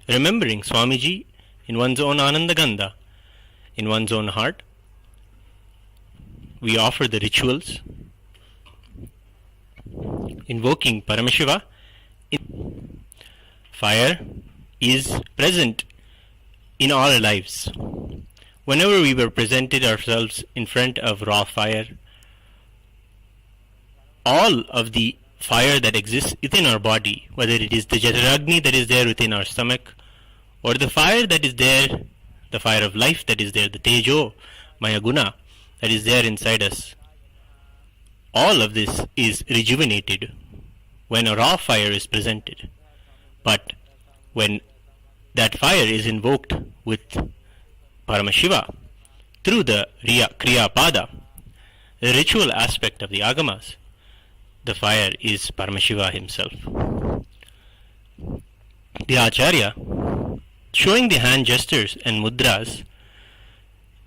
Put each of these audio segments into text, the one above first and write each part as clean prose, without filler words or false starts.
remembering Swamiji in one's own Anandagandha, in one's own heart. We offer the rituals, invoking Paramashiva. Fire is present in all our lives. Whenever we were presented ourselves in front of raw fire, all of the fire that exists within our body, whether it is the Jataragni that is there within our stomach, or the fire that is there, the fire of life that is there, the Tejo, Maya Guna that is there inside us, all of this is rejuvenated when a raw fire is presented. But when that fire is invoked with Paramashiva through the Kriya Pada, the ritual aspect of the Agamas, the fire is Paramashiva himself. The Acharya, showing the hand gestures and mudras,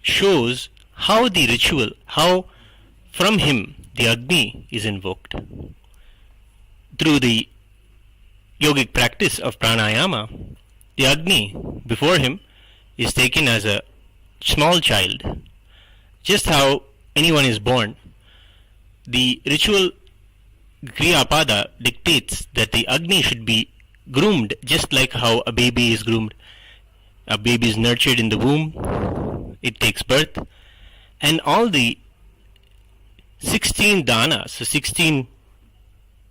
shows how the ritual, how from him the Agni is invoked. Through the yogic practice of pranayama, the Agni before him is taken as a small child. Just how anyone is born, the ritual Kriyapada dictates that the Agni should be groomed just like how a baby is groomed. A baby is nurtured in the womb, it takes birth, and all the 16 danas, so 16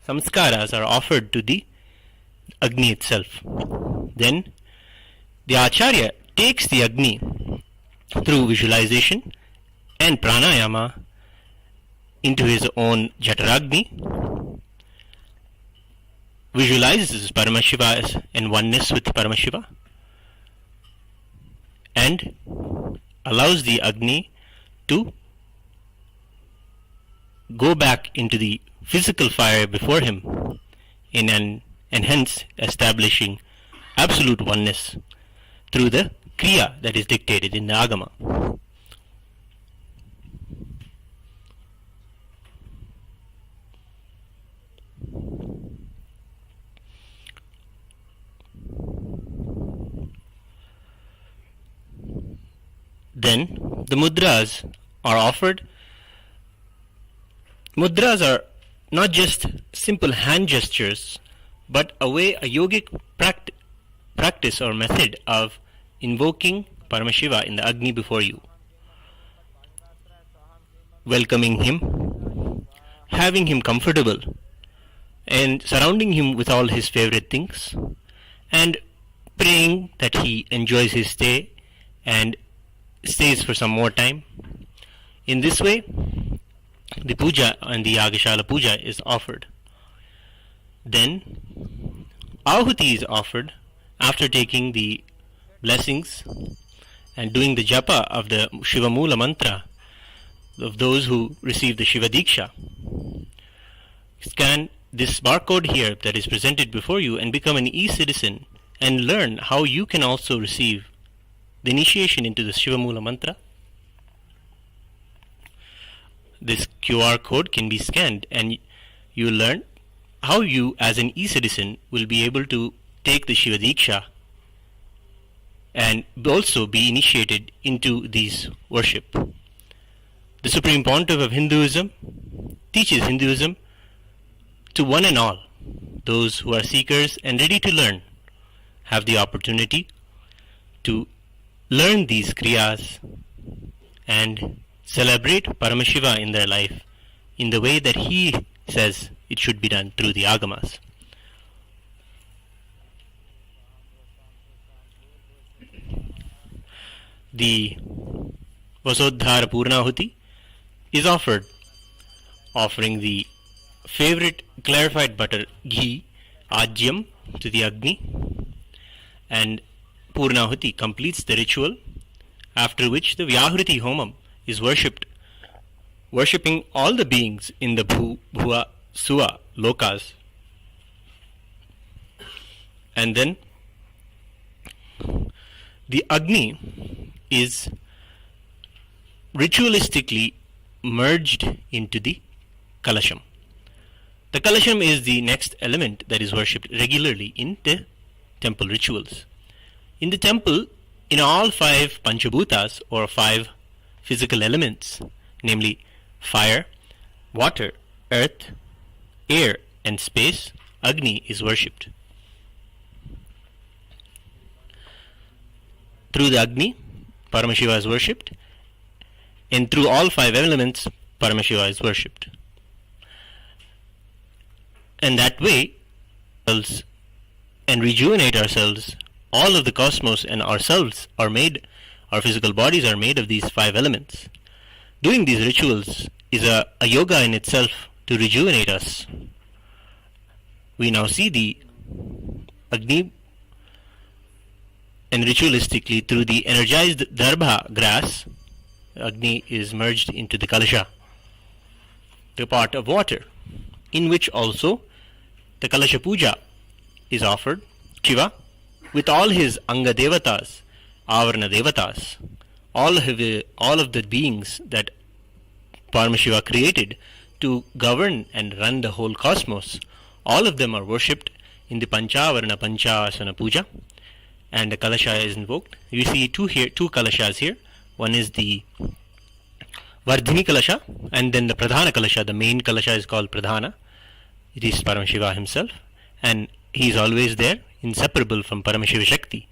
samskaras are offered to the Agni itself. Then the Acharya takes the Agni through visualization and pranayama into his own Jataragni, visualizes Paramashiva in oneness with Paramashiva, and allows the Agni to go back into the physical fire before him and hence establishing absolute oneness through the Kriya that is dictated in the Agama. Then the mudras are offered. Mudras are not just simple hand gestures, but a yogic practice or method of invoking Paramashiva in the Agni before you, welcoming him, having him comfortable, and surrounding him with all his favorite things, and praying that he enjoys his stay and stays for some more time. In this way, the puja and the Yagashala puja is offered. Then Ahuti is offered after taking the blessings and doing the japa of the Shiva Mula mantra of those who receive the Shiva Diksha. Scan this barcode here that is presented before you and become an e-citizen and learn how you can also receive the initiation into the Shiva Mula mantra. This QR code can be scanned and you learn how you as an e-citizen will be able to take the Shiva Diksha and also be initiated into these worship. The Supreme Pontiff of Hinduism teaches Hinduism to one and all. Those who are seekers and ready to learn have the opportunity to learn these kriyas and celebrate Paramashiva in their life in the way that he says it should be done through the Agamas. The Vasodhara Purnahuti is offered, offering the favorite clarified butter ghee, Ajyam, to the Agni, and Purnahuti completes the ritual, after which the Vyahruti Homam is worshipped, worshipping all the beings in the Bhuva, Suva, Lokas. And then the Agni is ritualistically merged into the Kalasham. The Kalasham is the next element that is worshipped regularly in the temple rituals. In the temple, in all five Panchabhutas or five physical elements, namely fire, water, earth, air and space, Agni is worshipped. Through the Agni, Paramashiva is worshipped, and through all five elements, Paramashiva is worshipped. And that way, and rejuvenate ourselves. All of the cosmos and ourselves are made, our physical bodies are made of these five elements. Doing these rituals is a yoga in itself to rejuvenate us. We now see the Agni, and ritualistically through the energized darbha grass, Agni is merged into the kalasha, the pot of water, in which also the kalasha puja is offered. Shiva, with all his anga devatas, avarana devatas, all of the beings that Paramashiva created to govern and run the whole cosmos, all of them are worshipped in the Panchavarana Panchasana puja, and the kalasha is invoked. You see two kalashas here. One is the Vardhini kalasha, and then the Pradhana kalasha. The main kalasha is called Pradhana. It is Paramashiva himself, and he is always there, inseparable from Paramashiva Shakti.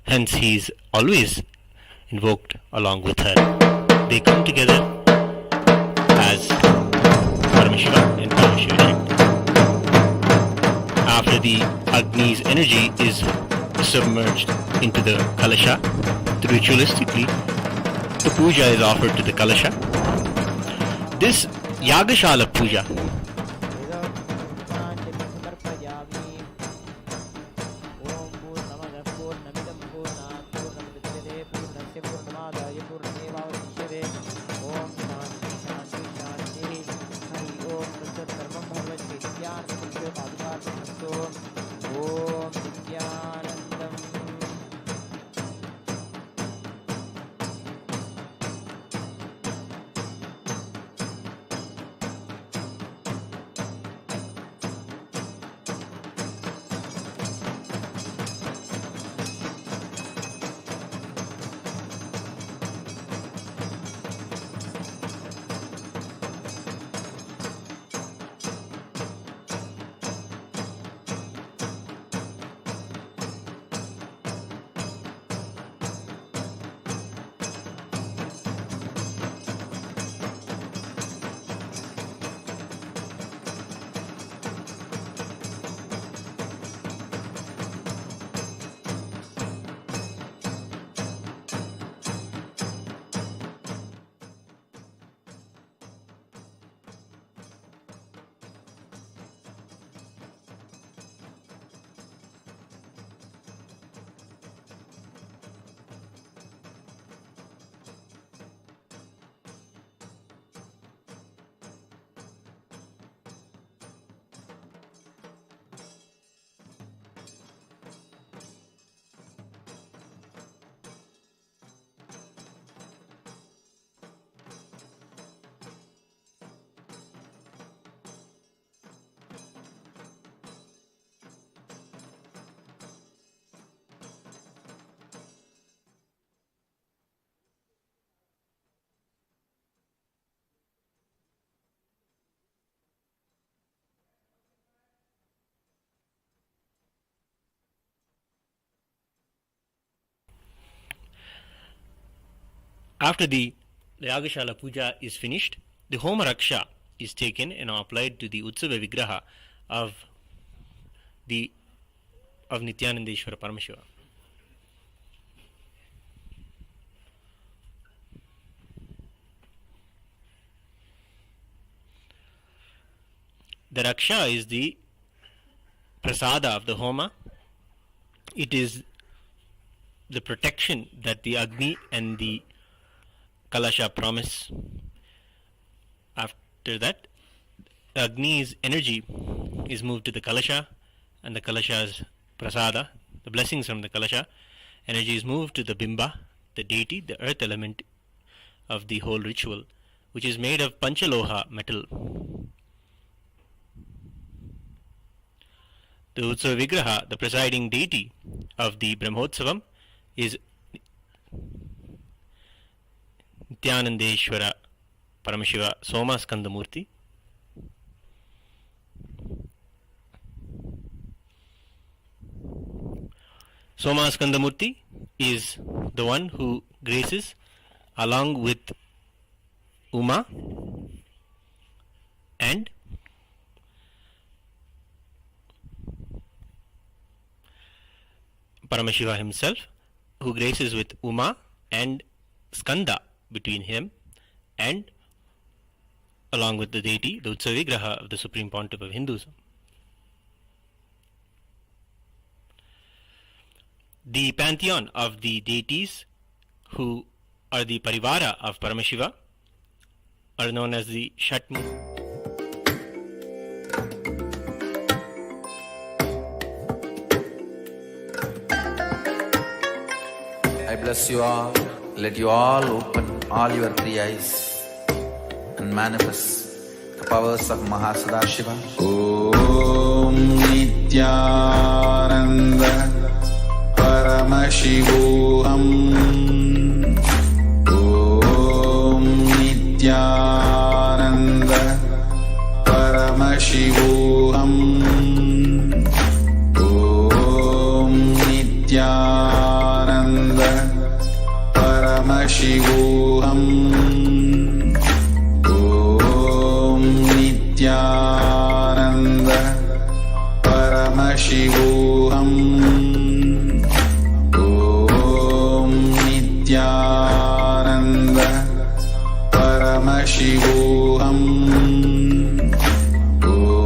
Hence he is always invoked along with her. They come together as Paramashiva and Paramashiva Shakti. After the Agni's energy is submerged into the kalasha, ritualistically the puja is offered to the kalasha. This Yagashala puja After the Yagashala puja is finished, the Homa Raksha is taken and applied to the Utsava Vigraha of Nithyanandeshwara Paramashiva. The Raksha is the prasada of the Homa. It is the protection that the Agni and the Kalasha promise. After that, Agni's energy is moved to the Kalasha, and the Kalasha's prasada, the blessings from the Kalasha, energy is moved to the Bimba, the deity, the earth element of the whole ritual, which is made of Panchaloha metal. The Utsava Vigraha, the presiding deity of the Brahmotsavam, is Nithyanandeshwara Paramashiva Soma Skandamurti. Soma Skandamurti is the one who graces along with Uma and Paramashiva himself, who graces with Uma and Skanda between him and along with the deity, the Utsav Vigraha of the Supreme Pontiff of Hinduism. The pantheon of the deities who are the Parivara of Paramashiva are known as the Shatmurty. I bless you all. Let you all open all your three eyes and manifest the powers of MahaParamashiva. Om Nithyananda Paramashivam. Om Nithyananda Paramashivam. Om Nithyananda Paramashivam. Om Nithyananda Paramashivam. Om Nithyananda Paramashivam.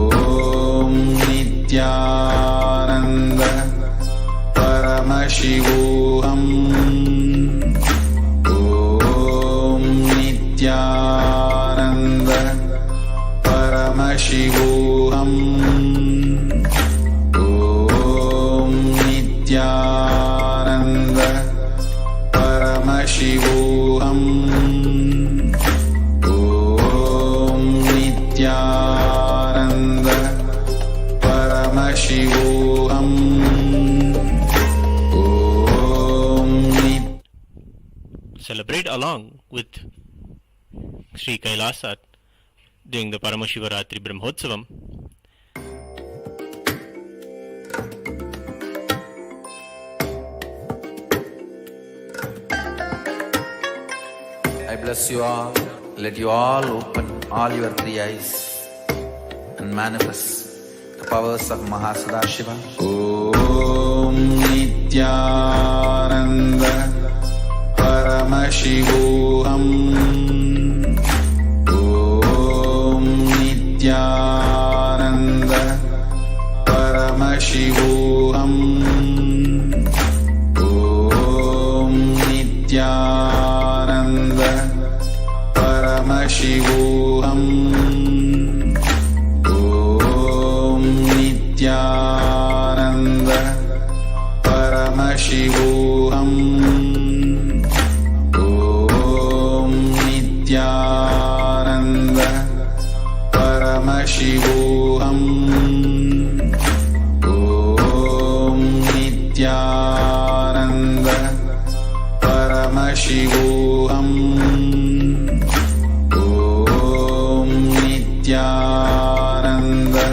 Om Nithyananda Paramashivam. Om Nithyananda Paramashivam. Om Nithyananda Paramashivam. Om Nithyananda Paramashivam. Celebrate along with Sri Kailasa during the Paramashivaratri Brahmotsavam. I bless you all. Let you all open all your three eyes and manifest the powers of MahaParamashiva. Om Nithyananda Paramashivam. Om Nithyananda Paramashivam. Om Nithyananda Paramashivam. Om Nithyananda Paramashivam. Om Nithyananda Paramashivam. Om Nithyananda Paramashivam. Om Nithyananda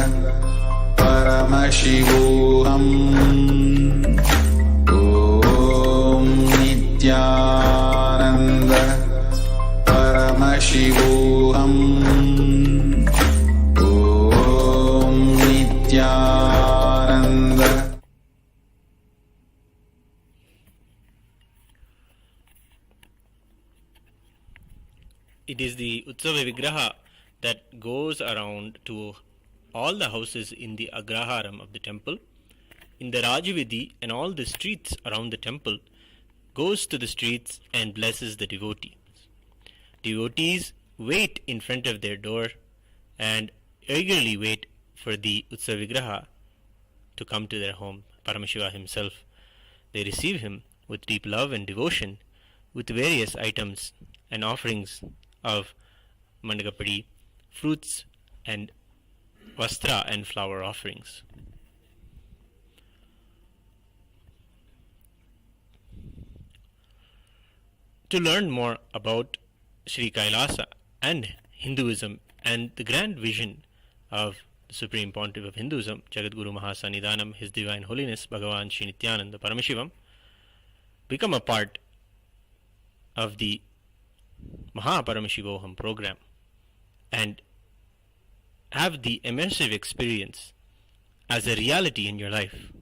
Paramashivam. Om Nithyananda Paramashivam. Om Nithyananda. It is the Utsava Vigraha that goes around to all the houses in the Agraharam of the temple, in the Rajavidhi and all the streets around the temple, goes to the streets and blesses the devotees. Devotees wait in front of their door and eagerly wait for the Utsava Vigraha to come to their home, Paramashiva himself. They receive him with deep love and devotion, with various items and offerings of mandagapadi, fruits and vastra and flower offerings. To learn more about Sri Kailasa and Hinduism and the grand vision of the Supreme Pontiff of Hinduism, Jagadguru Mahasannidhanam, His Divine Holiness Bhagavan Sri Nithyananda Paramashivam, become a part of the MahaParamashivoham program and have the immersive experience as a reality in your life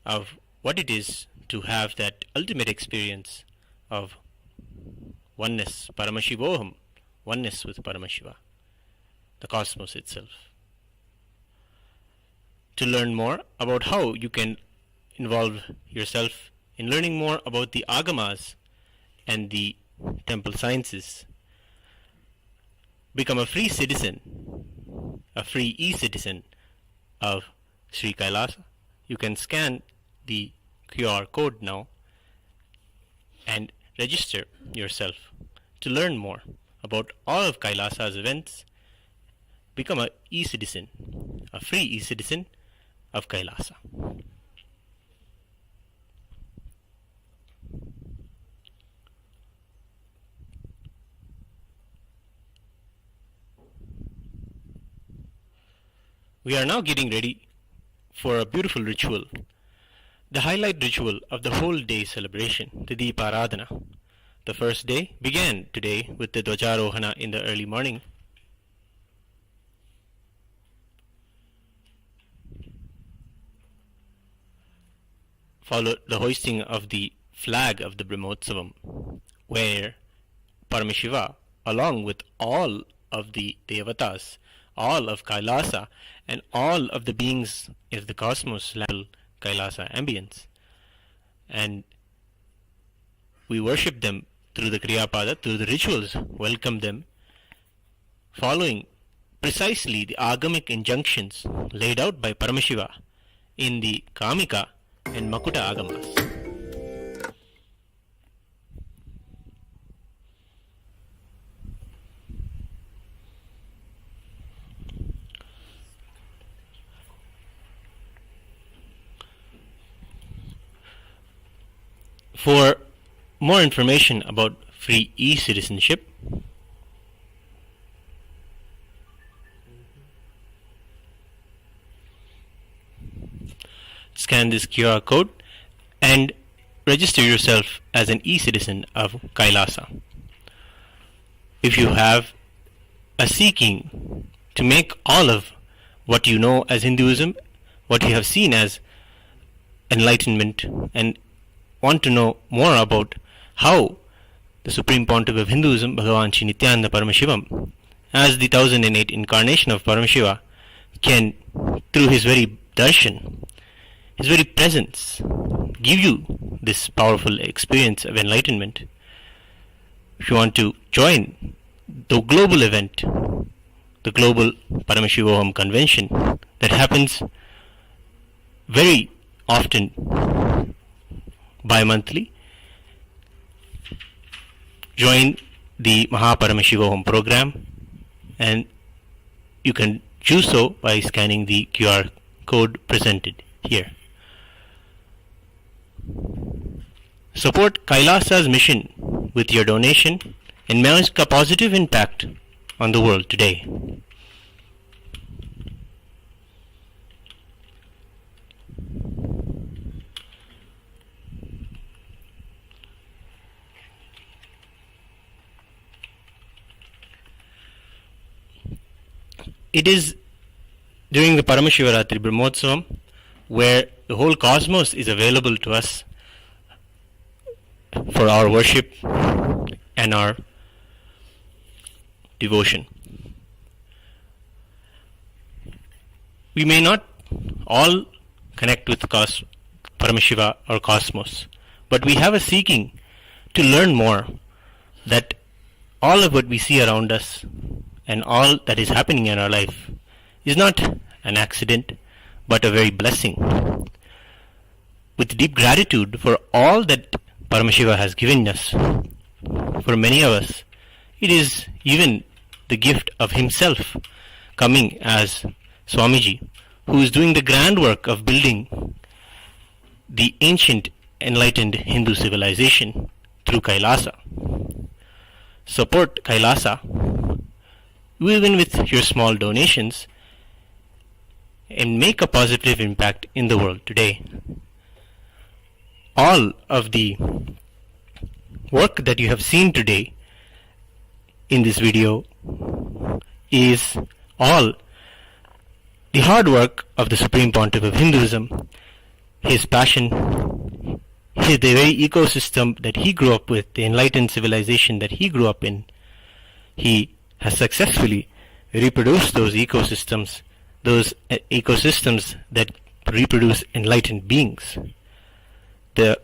of what it is to have that ultimate experience of oneness, Paramashivoham, oneness with Paramashiva, the cosmos itself. To learn more about how you can involve yourself in learning more about the agamas and the temple sciences, become a free citizen, a free e-citizen of Sri Kailasa. You can scan the QR code now and register yourself to learn more about all of Kailasa's events. Become a e-citizen, a free e-citizen of Kailasa. We are now getting ready for a beautiful ritual, the highlight ritual of the whole day celebration, the Deeparathana. The first day began today with the Dwajarohana in the early morning. Followed the hoisting of the flag of the Brahmotsavam, where Paramashiva, along with all of the Devatas, all of Kailasa, and all of the beings of the cosmos, Kailasa ambience. And we worship them through the Kriyapada, through the rituals, welcome them, following precisely the agamic injunctions laid out by Paramashiva in the Kamika and Makuta agamas. For more information about free e-citizenship, scan this QR code and register yourself as an e-citizen of Kailasa. If you have a seeking to make all of what you know as Hinduism, what you have seen as enlightenment, and want to know more about how the Supreme Pontiff of Hinduism, Bhagavan Sri Nithyananda Paramashivam, as the 1008 incarnation of Paramashiva, can, through his very darshan, his very presence, give you this powerful experience of enlightenment. If you want to join the global event, the global Paramashivoham convention that happens very often bi-monthly, join the MahaParamashivoham program, and you can do so by scanning the QR code presented here. Support Kailasa's mission with your donation and make a positive impact on the world today. It is during the Paramashivaratri Brahmotsavam where the whole cosmos is available to us for our worship and our devotion. We may not all connect with Paramashiva or cosmos, but we have a seeking to learn more, that all of what we see around us and all that is happening in our life is not an accident but a very blessing. With deep gratitude for all that Paramashiva has given us, for many of us it is even the gift of himself coming as Swamiji, who is doing the grand work of building the ancient enlightened Hindu civilization through Kailasa. Support Kailasa even with your small donations and make a positive impact in the world today. All of the work that you have seen today in this video is all the hard work of the Supreme Pontiff of Hinduism, his passion, the very ecosystem that he grew up with, the enlightened civilization that he grew up in. He has successfully reproduced those ecosystems that reproduce enlightened beings. The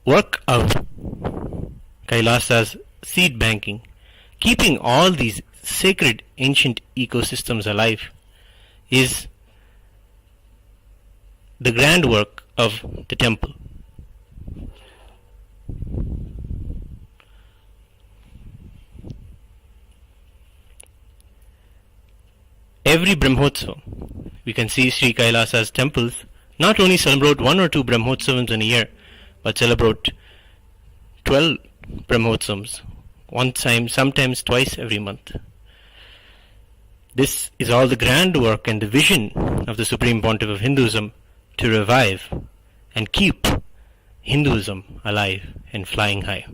work of Kailasa's seed banking, keeping all these sacred ancient ecosystems alive, is the grand work of the temple. Every Brahmotsavam, we can see Sri Kailasa's temples not only celebrate 1 or 2 Brahmotsavams in a year, but celebrate 12 Brahmotsavams, one time, sometimes twice every month. This is all the grand work and the vision of the Supreme Pontiff of Hinduism to revive and keep Hinduism alive and flying high.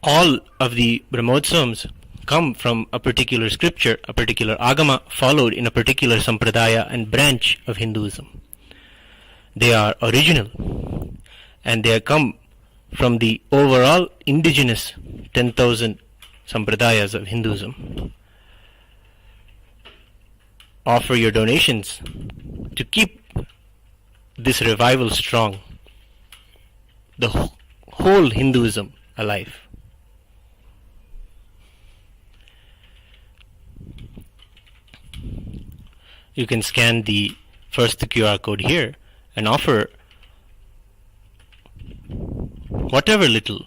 All of the Brahmotsavams come from a particular scripture, a particular agama followed in a particular sampradaya and branch of Hinduism. They are original and they come from the overall indigenous 10,000 sampradayas of Hinduism. Offer your donations to keep this revival strong, the whole Hinduism alive. You can scan the first QR code here and offer whatever little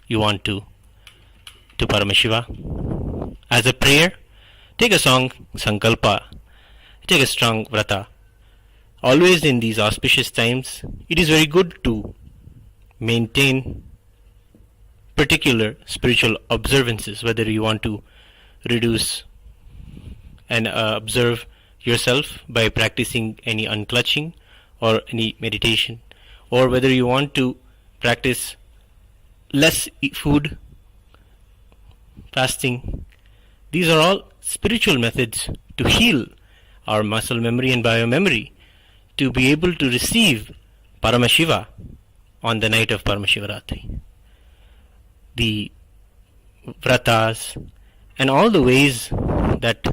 you want to Paramashiva. As a prayer, take a song, Sankalpa, take a strong vrata. Always in these auspicious times, it is very good to maintain particular spiritual observances, whether you want to reduce and observe yourself by practicing any unclutching or any meditation, or whether you want to practice less food, fasting. These are all spiritual methods to heal our muscle memory and biomemory, to be able to receive Paramashiva on the night of Paramashivaratri. The vratas and all the ways that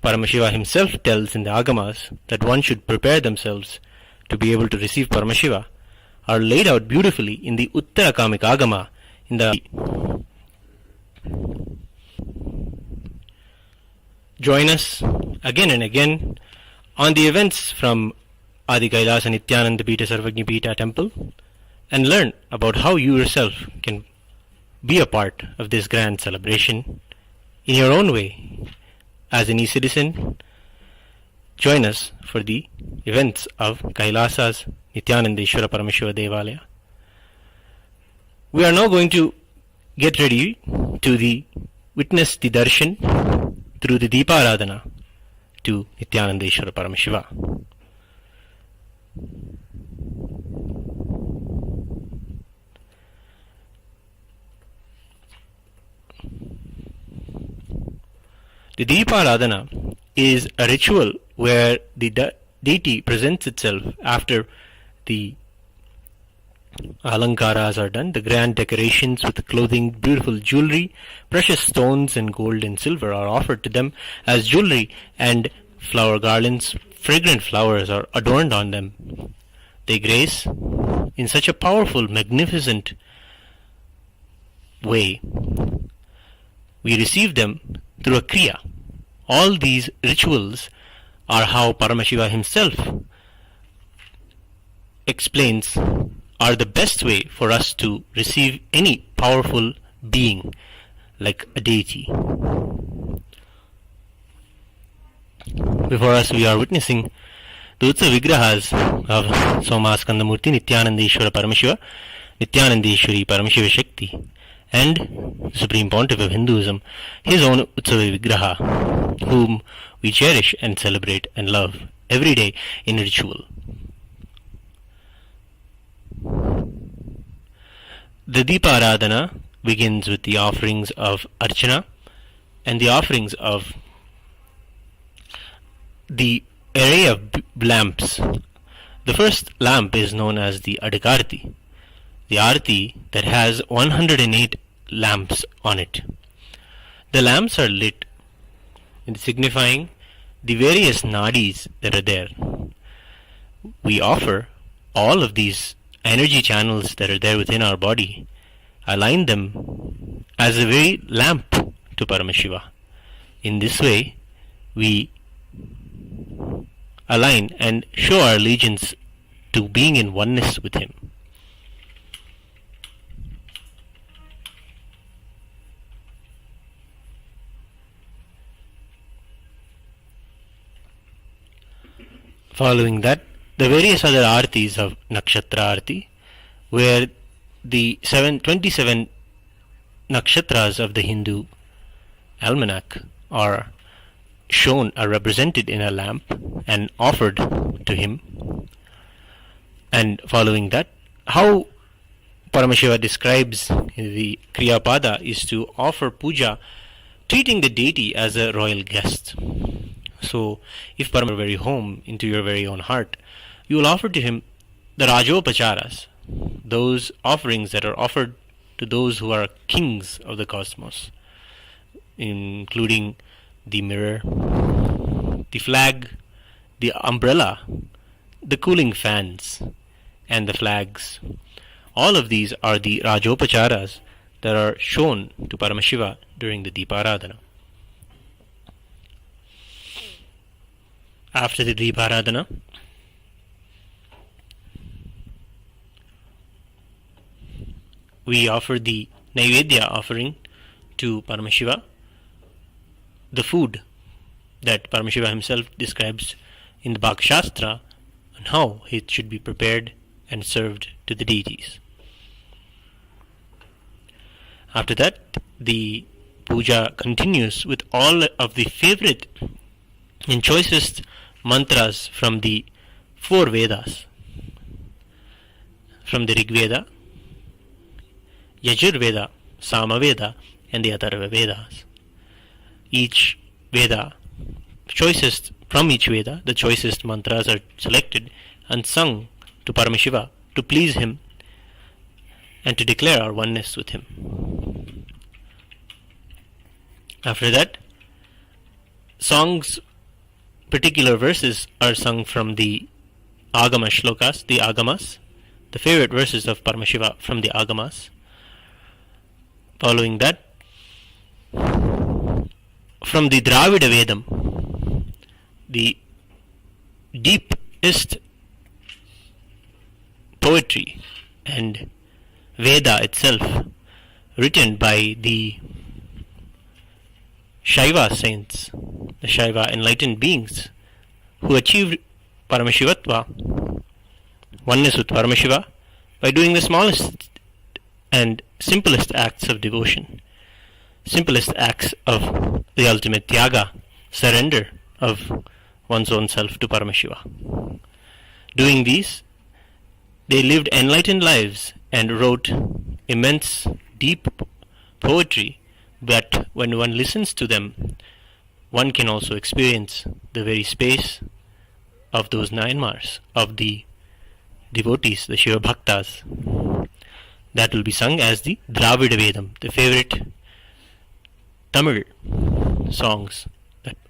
Paramashiva himself tells in the Agamas that one should prepare themselves to be able to receive Paramashiva are laid out beautifully in the Uttarakamik Agama. Join us again and again on the events from Adi Kailasa Nithyananda Pita Sarvagnya Pita temple and learn about how you yourself can be a part of this grand celebration in your own way. As an e-citizen, join us for the events of Kailasa's Nithyanandeshwara Paramashiva Devalaya. We are now going to get ready to witness the darshan through the Deeparathana to Nithyanandeshwara Paramashiva. The Deeparathana is a ritual where the deity presents itself after the Alankaras are done. The grand decorations with clothing, beautiful jewelry, precious stones and gold and silver are offered to them as jewelry, and flower garlands, fragrant flowers are adorned on them. They grace in such a powerful, magnificent way. We receive them through a kriya. All these rituals are how Paramashiva himself explains are the best way for us to receive any powerful being, like a deity. Before us, we are witnessing the Utsav Vigrahas of Somaskandamurti, Nithyananda Ishvara Paramashiva, Nithyanandeshwari Paramashiva Shakti, and the Supreme Pontiff of Hinduism, his own Utsava Vigraha, whom we cherish and celebrate and love every day in ritual. The Deeparathana begins with the offerings of Archana and the offerings of the array of lamps. The first lamp is known as the Adikarti, the Arti that has 108 lamps on it. The lamps are lit, signifying the various nadis that are there. We offer all of these energy channels that are there within our body, align them as a very lamp to Paramashiva. In this way, we align and show our allegiance to being in oneness with Him. Following that, the various other artis of Nakshatra Arti, where the 27 nakshatras of the Hindu almanac are shown, are represented in a lamp and offered to him. And following that, how Paramashiva describes the Kriyapada is to offer puja, treating the deity as a royal guest. So, if Paramashiva very home into your very own heart, you will offer to him the Rajopacharas, those offerings that are offered to those who are kings of the cosmos, including the mirror, the flag, the umbrella, the cooling fans, and the flags. All of these are the Rajopacharas that are shown to Paramashiva during the Deeparadhana. After the Deeparadhana, we offer the Naivedya offering to Paramashiva, the food that Paramashiva himself describes in the Bhakti Shastra on how it should be prepared and served to the deities. After that, the puja continues with all of the favorite and choicest mantras from the 4 Vedas, from the Rig Veda, Yajur Veda, Sama Veda, and the Atharva Vedas. Each Veda, choicest from each Veda, the choicest mantras are selected and sung to Paramashiva to please him and to declare our oneness with him. After that, songs, particular verses are sung from the Agama Shlokas, the Agamas, the favorite verses of Paramashiva from the Agamas. Following that, from the Dravida Vedam, the deepest poetry and Veda itself, written by the Shaiva saints, the Shaiva enlightened beings who achieved Paramashivatva, oneness with Paramashiva, by doing the smallest and simplest acts of devotion, simplest acts of the ultimate Tyaga, surrender of one's own self to Paramashiva. Doing these, they lived enlightened lives and wrote immense, deep poetry, but when one listens to them, one can also experience the very space of those 9 Mars, of the devotees, the Shiva Bhaktas. That will be sung as the Dravida Vedam, the favorite Tamil songs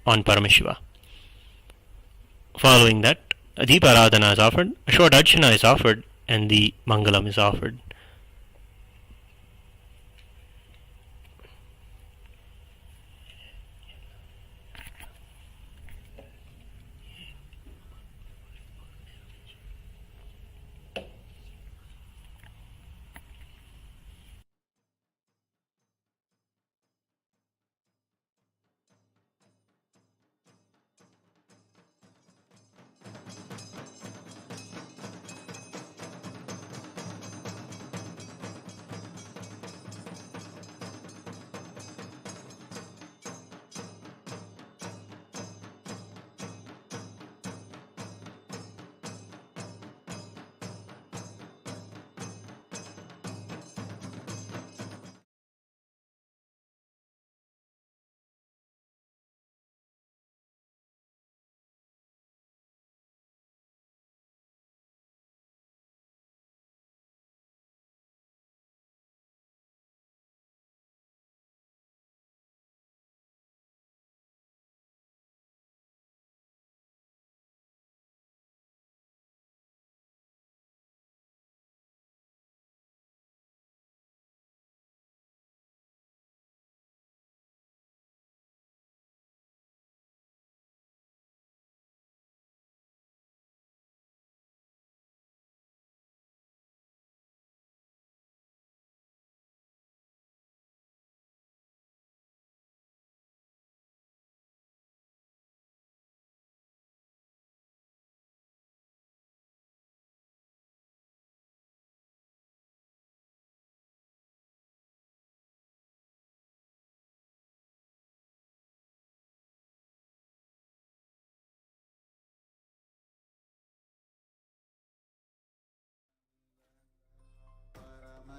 on Paramashiva. Following that, a Deeparadhana is offered, a short Archana is offered, and the Mangalam is offered.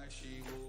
Paramashivam.